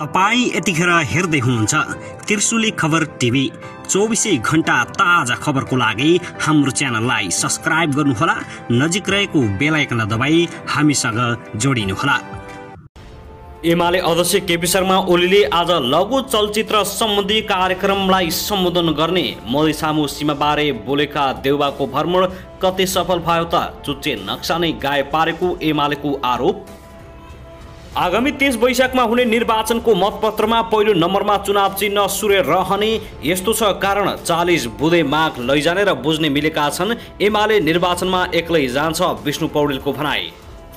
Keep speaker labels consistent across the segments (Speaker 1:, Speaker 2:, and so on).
Speaker 1: तपाई यतिखेर हेर्दै हुनुहुन्छ त्रिशुली खबर टिभी। 24 घण्टा ताजा खबरको लागि हाम्रो च्यानललाई सब्स्क्राइब गर्नुहोला, नजिक रहेको बेल आइकन दबाई हामीसँग जोडिनुहोला। एमाले अध्यक्ष केपी शर्मा ओलीले आज लघु चलचित्र सम्बन्धी कार्यक्रमलाई सम्बोधन गर्ने मोदी सामु सीमाबारे बोलेका देउबाको भ्रमण कति सफल भयो त चुच्चे नक्सा नै गाय पारेको एमालेको आरोप। आगामी 30 वैशाखमा हुने निर्वाचनको मतपत्रमा पहिलो नम्बरमा चुनाव चिन्ह सूर्य रहने यस्तो छ कारण 40 बुधे माग लैजाने र बुझ्ने मिलेका छन्। एमाले निर्वाचनमा एक्लै जान्छ, विष्णु पौडेलको भनाई।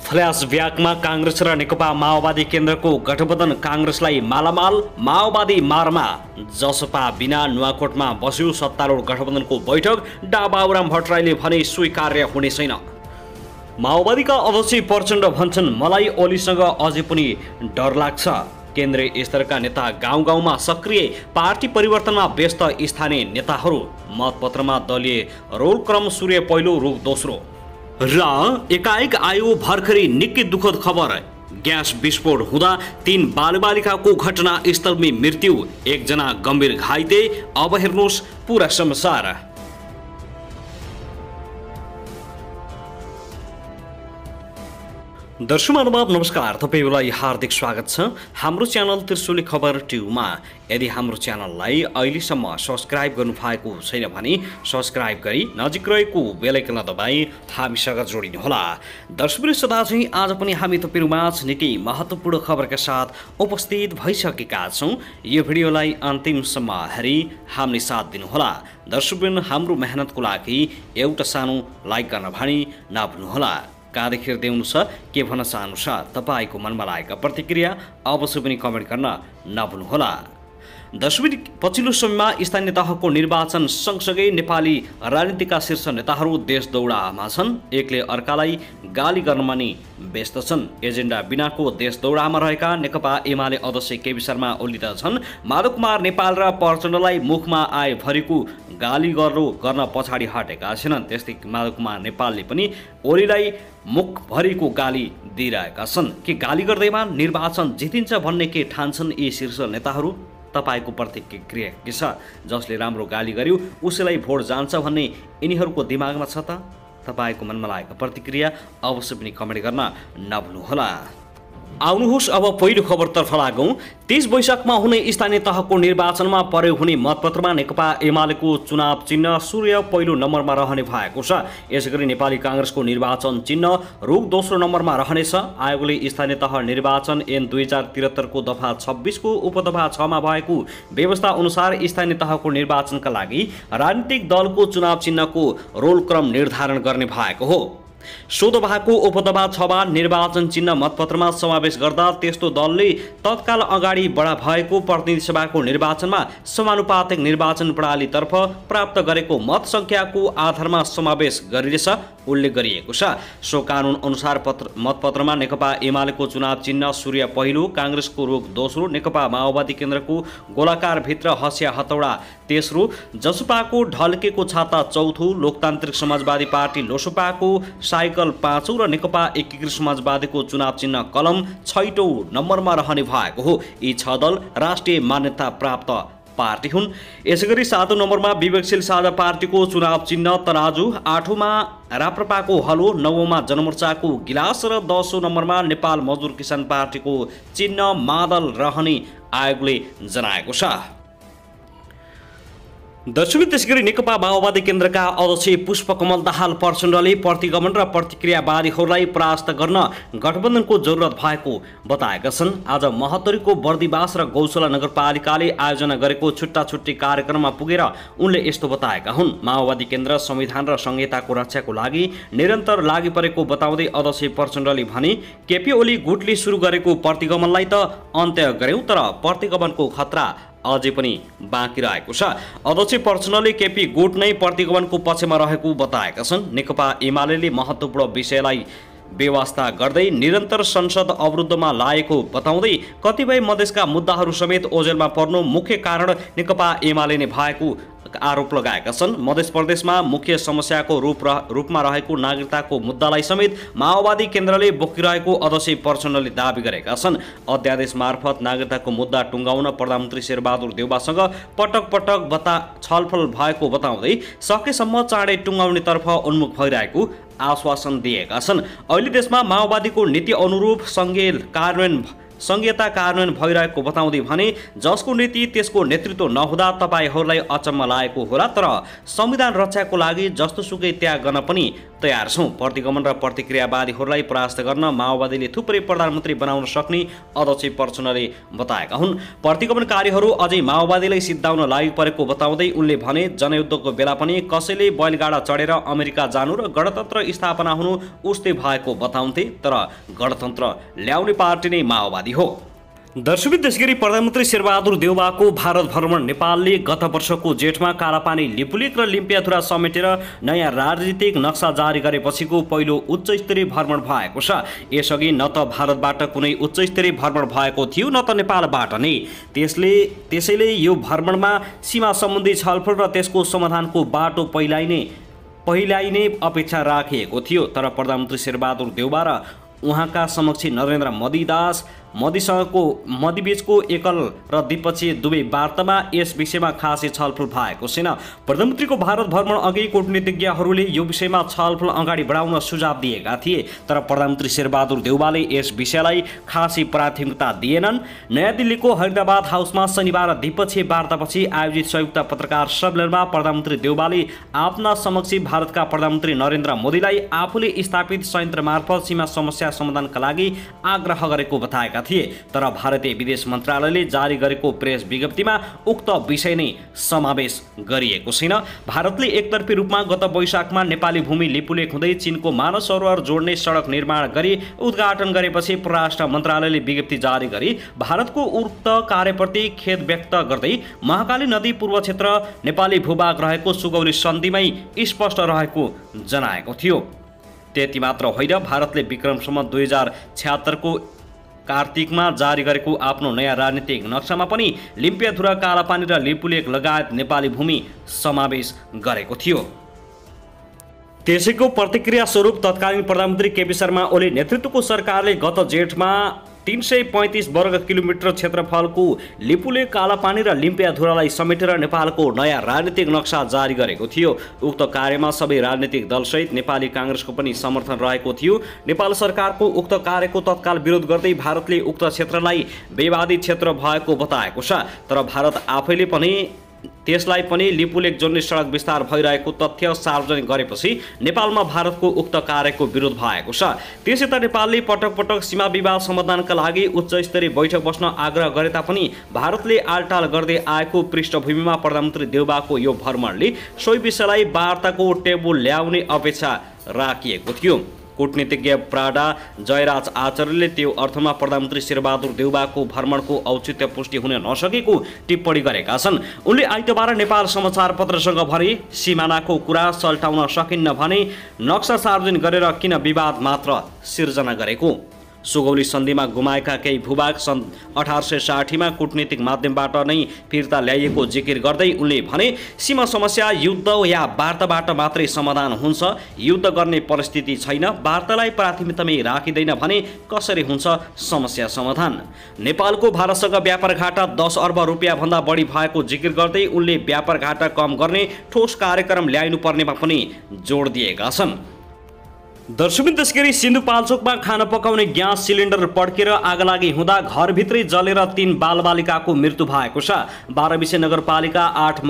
Speaker 1: फ्ल्यासब्याकमा कांग्रेस र नेकपा माओवादी केन्द्रको गठबन्धन कांग्रेसलाई मालामाल, माओवादी मारमा जसपा बिना नुवाकोटमा बस्यो सत्तारूढ गठबन्धनको बैठक। डा बाबुराम भट्टराईले भने स्वीकार्य हुने छैन। माओवादीका अध्यक्ष प्रचण्ड भन्छन् मलाई ओलीसँग अझै पनि डर लाग्छ। केन्द्रीय स्तरका नेता गाउँ गाउँमा सक्रिय, पार्टी परिवर्तनमा व्यस्त स्थानीय नेताहरू। मतपत्रमा दलीय रोल क्रम सूर्य पहिलो, रुख दोस्रो। र एकाएक आयो भर्खरै निकै दुःखद खबर। ग्यास विस्फोट हुँदा 3 बालबालिकाको घटना स्थलमै मृत्यु, 1 जना गम्भीर घाइते। अब हेर्नुहोस् पूरा समाचार। दर्शक महानुभाव नमस्कार, तपाईलाई हार्दिक स्वागत छ हाम्रो च्यानल त्रिशुली खबर टिभीमा। यदि हाम्रो च्यानललाई अहिलेसम्म सब्स्क्राइब गर्नुभएको छैन भने सब्स्क्राइब गरी नजिक रहेको बेल आइकन दबाई हामीसँग जोडिनुहोला। दर्शकवृन्द, सदा चाहिँ आज पनि हामी तपाईहरुमाझ निकै महत्त्वपूर्ण खबरका साथ उपस्थित भइसकेका छौं। यो भिडियोलाई अन्तिमसम्म हेरी हामीले साथ दिनुहोला। दर्शकवृन्द, हाम्रो मेहनतको लागि एउटा सानो लाइक गर्न भनी नभुल्नुहोला। कहाँदेखि हेर्दै हुनुहुन्छ, के भन्न चाहनुहुन्छ, तपाईको मनमा लागेका प्रतिक्रिया अवश्य पनि कमेन्ट गर्न नभुल्नुहोला। दर्शकवृन्द, पछिल्लो समयमा स्थानीय तहको निर्वाचन सँगसँगै नेपाली राजनीतिका शीर्ष नेताहरू देश दौडामा छन्। एकले अर्कालाई गाली गर्नमा नि व्यस्त छन्। एजेन्डा बिनाको देश दौडामा रहेका नेकपा एमाले अध्यक्ष केपी शर्मा ओली त छन्, माधव कुमार नेपाल र प्रचण्डलाई मुखमा आए भरिको गाली गर्न पछाडि हटेका छैनन्। त्यस्तै माधव कुमार नेपालले पनि ओलीलाई मुखभरिको गाली दिइरहेका छन्। के गाली गर्दैमा निर्वाचन जितिन्छ भन्ने के ठान्छन् यी शीर्ष नेताहरू? तपाईको प्रतिक्रिया के छ? जसले राम्रो गाली गर्यो उसैलाई भोट जान्छ भन्ने यिनीहरूको दिमागमा छ त? तपाईको मनमा लागेको प्रतिक्रिया अवश्य पनि कमेन्ट गर्न नभुल्नुहोला। आउनुहोस् अब पहिलो खबरतर्फ लागौं। 30 वैशाखमा हुने स्थानीय तहको निर्वाचनमा प्रयोग हुने मतपत्रमा नेकपा एमालेको चुनाव चिन्ह सूर्य पहिलो नम्बरमा रहने भएको छ। यसैगरी नेपाली कांग्रेसको निर्वाचन चिन्ह रुख दोस्रो नम्बरमा रहनेछ। आयोगले स्थानीय तह निर्वाचन ऐन 2073 को दफा 26 को उपदफा 6 मा भएको व्यवस्था अनुसार स्थानीय तहको निर्वाचनका लागि राजनीतिक दलको चुनाव चिन्हको रोल क्रम निर्धारण गर्ने भएको हो। सो दफाको उपदफा 6 मा निर्वाचन चिन्ह मतपत्रमा समावेश गर्दा त्यस्तो दलले तत्काल अगाडि बढा भएको प्रतिनिधि सभाको निर्वाचनमा समानुपातिक निर्वाचन प्रणालीतर्फ प्राप्त गरेको मत संख्याको आधारमा समावेश गरिनेछ उल्लेख गरिएको छ। सो कानून अनुसार मतपत्रमा नेकपा एमालेको चुनाव चिन्ह सूर्य पहिलो, कांग्रेसको रुख दोस्रो, नेकपा माओवादी केन्द्रको गोलाकार भित्र हँसिया हतौडा तेस्रो, जसपाको ढल्केको छाता चौथो, लोकतान्त्रिक समाजवादी पार्टी लोसपाको साइकल पाँचौं र नेकपा एकीकृत समाजवादीको चुनाव चिन्ह कलम 6औं नम्बरमा रहने भएको हो। यी 6 दल राष्ट्रिय मान्यता प्राप्त पार्टी हुन्। यसैगरी 7औं नम्बरमा विवेकशील साझा पार्टीको चुनाव चिन्ह तराजु, 8औंमा राप्रपाको हलो, 9औंमा जनमोर्चाको गिलास र 10औं नम्बरमा नेपाल मजदुर किसान पार्टीको चिन्ह मादल रहने आयोगले जनाएको छ। दर्शक, त्यसैगरी नेकपा माओवादी केन्द्रका अध्यक्ष पुष्पकमल दाहाल प्रचण्डले प्रतिगमन र प्रतिक्रियावादीहरूलाई परास्त गर्न गठबन्धनको जरुरत भएको बताएका छन्। आज महतरीको बर्दिवास र गौशाला नगरपालिकाले आयोजना गरेको छुट्टा छुट्टी कार्यक्रममा पुगेर उनले यस्तो बताएका हुन्। माओवादी केन्द्र संविधान र संहिताको रक्षाको लागि निरन्तर लागि परेको बताउँदै अध्यक्ष प्रचण्डले भने केपी ओली गुटले सुरु गरेको प्रतिगमनलाई त अन्त्य गर्यौं, तर प्रतिगमनको खतरा अझै पनि बाँकी रहेको छ। अध्यक्ष प्रचण्डले केपी गुट नै प्रतिगमनको पक्षमा रहेको बताएका छन्। नेकपा एमालेले महत्त्वपूर्ण विषयलाई व्यवस्था गर्दै निरन्तर संसद अवरुद्धमा लागेको बताउँदै कतिपय मधेसका मुद्दाहरू समेत ओझेलमा पर्नु मुख्य कारण नेकपा एमाले नै भएको आरोप लगाएका छन्। मध्य प्रदेशमा मुख्य समस्याको रूपमा रहेको नागरिकताको मुद्दालाई समेत माओवादी केन्द्रले बोकिरहेको अध्यक्ष प्रचण्डले दाबी गरेका छन्। अध्यादेश मार्फत नागरिकताको मुद्दा टुङ्गाउन प्रधानमन्त्री शेरबहादुर देउवासँग पटक पटक छलफल भएको बताउँदै सकेसम्म चाँडै टुङ्गाउनेतर्फ उन्मुख भइरहेको आश्वासन दिएका छन्। अहिले देशमा माओवादीको नीति अनुरूप संघीयता कार्यान्वयन भइरहेको बताउँदै भने जसको नीति त्यसको नेतृत्व नहुँदा तपाईहरूलाई अचम्म लागेको होला, तर संविधान रक्षाको लागि जस्तोसुकै त्याग गर्न पनि तयार छौँ। प्रतिगमन र प्रतिक्रियावादीहरूलाई परास्त गर्न माओवादीले थुप्रै प्रधानमन्त्री बनाउन सक्ने अध्यक्ष प्रचण्डले बताएका हुन्। प्रतिगमनकारीहरू अझै माओवादीलाई सिद्धाउन लागि परेको बताउँदै उनले भने जनयुद्धको बेला पनि कसैले बैलगाडा चढेर अमेरिका जानु र गणतन्त्र स्थापना हुनु उस्तै भएको बताउँथे, तर गणतन्त्र ल्याउने पार्टी नै माओवादी हो। दर्शकबिन, त्यसगरी प्रधानमन्त्री शेरबहादुर देउवाको भारत भ्रमण नेपालले गत वर्षको जेठमा कालापानी, लिपुलेक र लिम्पियाधुरा समेटेर नयाँ राजनीतिक नक्सा जारी गरेपछिको पहिलो उच्चस्तरीय भ्रमण भएको छ। यसअघि न त भारतबाट कुनै उच्चस्तरीय भ्रमण भएको थियो न त नेपालबाट नै। त्यसैले यो भ्रमणमा सीमा सम्बन्धी छलफल र त्यसको समाधानको बाटो पहिल्यै नै अपेक्षा राखिएको थियो, तर प्रधानमन्त्री शेरबहादुर देउवा र उहाँका समक्ष नरेन्द्र मोदीबीचको एकल र द्विपक्षीय दुवै वार्तामा यस विषयमा खासै छलफल भएको छैन। प्रधानमन्त्रीको भारत भ्रमण अघि कूटनीतिज्ञहरूले यो विषयमा छलफल अगाडि बढाउन सुझाव दिएका थिए, तर प्रधानमन्त्री शेरबहादुर देउवाले यस विषयलाई खासै प्राथमिकता दिएनन्। नयाँ दिल्लीको हैदराबाद हाउसमा शनिबार द्विपक्षीय वार्तापछि आयोजित संयुक्त पत्रकार सम्मेलनमा प्रधानमन्त्री देउवाले आफ्ना समक्ष भारतका प्रधानमन्त्री नरेन्द्र मोदीलाई आफूले स्थापित संयन्त्र मार्फत सीमा समस्या समाधानका लागि आग्रह गरेको बताएका थिए, तर भारतीय विदेश मन्त्रालयले जारी गरेको प्रेस विज्ञप्तिमा उक्त विषय नै समावेश गरिएको छैन। भारतले एकतर्फी रूपमा गत वैशाखमा नेपाली भूमि लिपुलेक हुँदै चीनको मानव सरोवर जोड्ने सडक निर्माण गरी उद्घाटन गरेपछि परराष्ट्र मन्त्रालयले विज्ञप्ति जारी गरी भारतको उक्त कार्यप्रति खेद व्यक्त गर्दै महाकाली नदी पूर्व क्षेत्र नेपाली भूभाग रहेको सुगौली सन्धिमै स्पष्ट रहेको जनाएको थियो। त्यति मात्र होइन, भारतले विक्रमसम्म 2076 को कार्तिकमा जारी गरेको आफ्नो नयाँ राजनीतिक नक्सामा पनि लिम्पियाधुरा, कालापानी र लिपुलेक लगायत नेपाली भूमि समावेश गरेको थियो। त्यसैको प्रतिक्रिया स्वरूप तत्कालीन प्रधानमन्त्री केपी शर्मा ओली नेतृत्वको सरकारले गत जेठमा 335 वर्ग किलोमिटर क्षेत्रफलको लिपुलेक, कालापानी र लिम्पियाधुरालाई समेटेर नेपालको नयाँ राजनीतिक नक्सा जारी गरेको थियो। उक्त कार्यमा सबै राजनीतिक दलसहित नेपाली काङ्ग्रेसको पनि समर्थन रहेको थियो। नेपाल सरकारको उक्त कार्यको तत्काल विरोध गर्दै भारतले उक्त क्षेत्रलाई विवादित क्षेत्र भएको बताएको छ, तर भारत आफैले पनि त्यसलाई पनि लिपुलेक जोड्ने सडक विस्तार भइरहेको तथ्य सार्वजनिक गरेपछि नेपालमा भारतको उक्त कार्यको विरोध भएको छ। त्यसै त नेपालले पटक पटक सीमा विवाद समाधानका लागि उच्चस्तरीय बैठक बस्न आग्रह गरे तापनि भारतले आलटाल गर्दै आएको पृष्ठभूमिमा प्रधानमन्त्री देउवाको यो भ्रमणले सोही विषयलाई वार्ताको टेबुल ल्याउने अपेक्षा राखिएको थियो। कूटनीतिज्ञ प्राडा जयराज आचार्यले त्यो अर्थमा प्रधानमन्त्री शेरबहादुर देउवाको भ्रमणको औचित्य पुष्टि हुन नसकेको टिप्पणी गरेका छन्। उनले आइतबार नेपाल समाचारपत्रसँग भने सिमानाको कुरा सल्टाउन सकिन्न भने नक्सा सार्वजनिक गरेर किन विवाद मात्र सिर्जना गरेको। सुगौली सन्धिमा गुमाएका केही भूभाग सन् 1860 मा कूटनीतिक माध्यमबाट नै फिर्ता ल्याइएको जिकिर गर्दै उनले भने सीमा समस्या युद्ध या वार्ताबाट मात्रै समाधान हुन्छ, युद्ध गर्ने परिस्थिति छैन, वार्तालाई प्राथमिकतामै राखिँदैन भने कसरी हुन्छ समस्या समाधान। नेपालको भारतसँग व्यापार घाटा 10 अर्ब रुपियाँ भन्दा बढी भएको जिकिर गर्दै उनले व्यापार घाटा कम गर्ने ठोस कार्यक्रम ल्याइनु पर्नेमा पनि जोड दिएका छन्। दर्शकबिन, त्यसगरी सिन्धुपाल्चोकमा खाना पकाउने ग्यास सिलिन्डर पड्केर आगलागी हुँदा घरभित्रै जलेर 3 बालबालिकाको मृत्यु भएको छ। बाह्रविसे नगरपालिका 8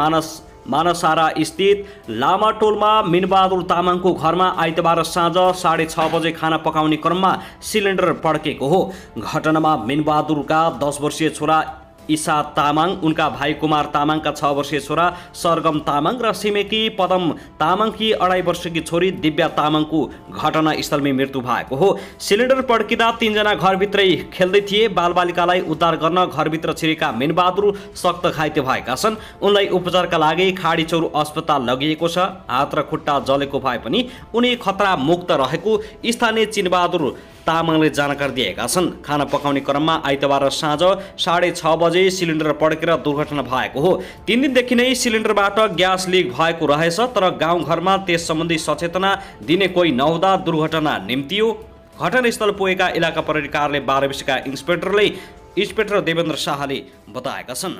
Speaker 1: मानसारा स्थित लामाटोलमा मिनबहादुर तामाङको घरमा आइतबार साँझ 6:30 बजे खाना पकाउने क्रममा सिलिन्डर पड्केको हो। घटनामा मिनबहादुरका 10 वर्षीय छोरा ईसा तामाङ, उनका भाइ कुमार तामाङका 6 वर्षीय छोरा सरगम तामाङ र छिमेकी पदम तामाङकी 2.5 वर्षकी छोरी दिव्या तामाङको घटनास्थलमै मृत्यु भएको हो। सिलिन्डर पड्किँदा 3 जना घरभित्रै खेल्दै थिए। बालबालिकालाई उद्धार गर्न घरभित्र छिरेका मिनबहादुर सख्त घाइते भएका छन्। उनलाई उपचारका लागि खाडीचौर अस्पताल लगिएको छ। हात र खुट्टा जलेको भए पनि उनी खतरा मुक्त रहेको स्थानीय चिनबहादुर तामाङले जानकारी दिएका छन्। खाना पकाउने क्रममा आइतबार साँझ 6:30 बजे सिलिन्डर पड्केर दुर्घटना भएको हो। 3 दिनदेखि नै सिलिन्डरबाट ग्यास लिक भएको रहेछ, तर गाउँघरमा त्यस सम्बन्धी सचेतना दिने कोही नहुँदा दुर्घटना निम्तियो। घटनास्थल पुगेका इलाका प्रहरी कार्यालय 12 का इन्सपेक्टर देवेन्द्र शाहले बताएका छन्।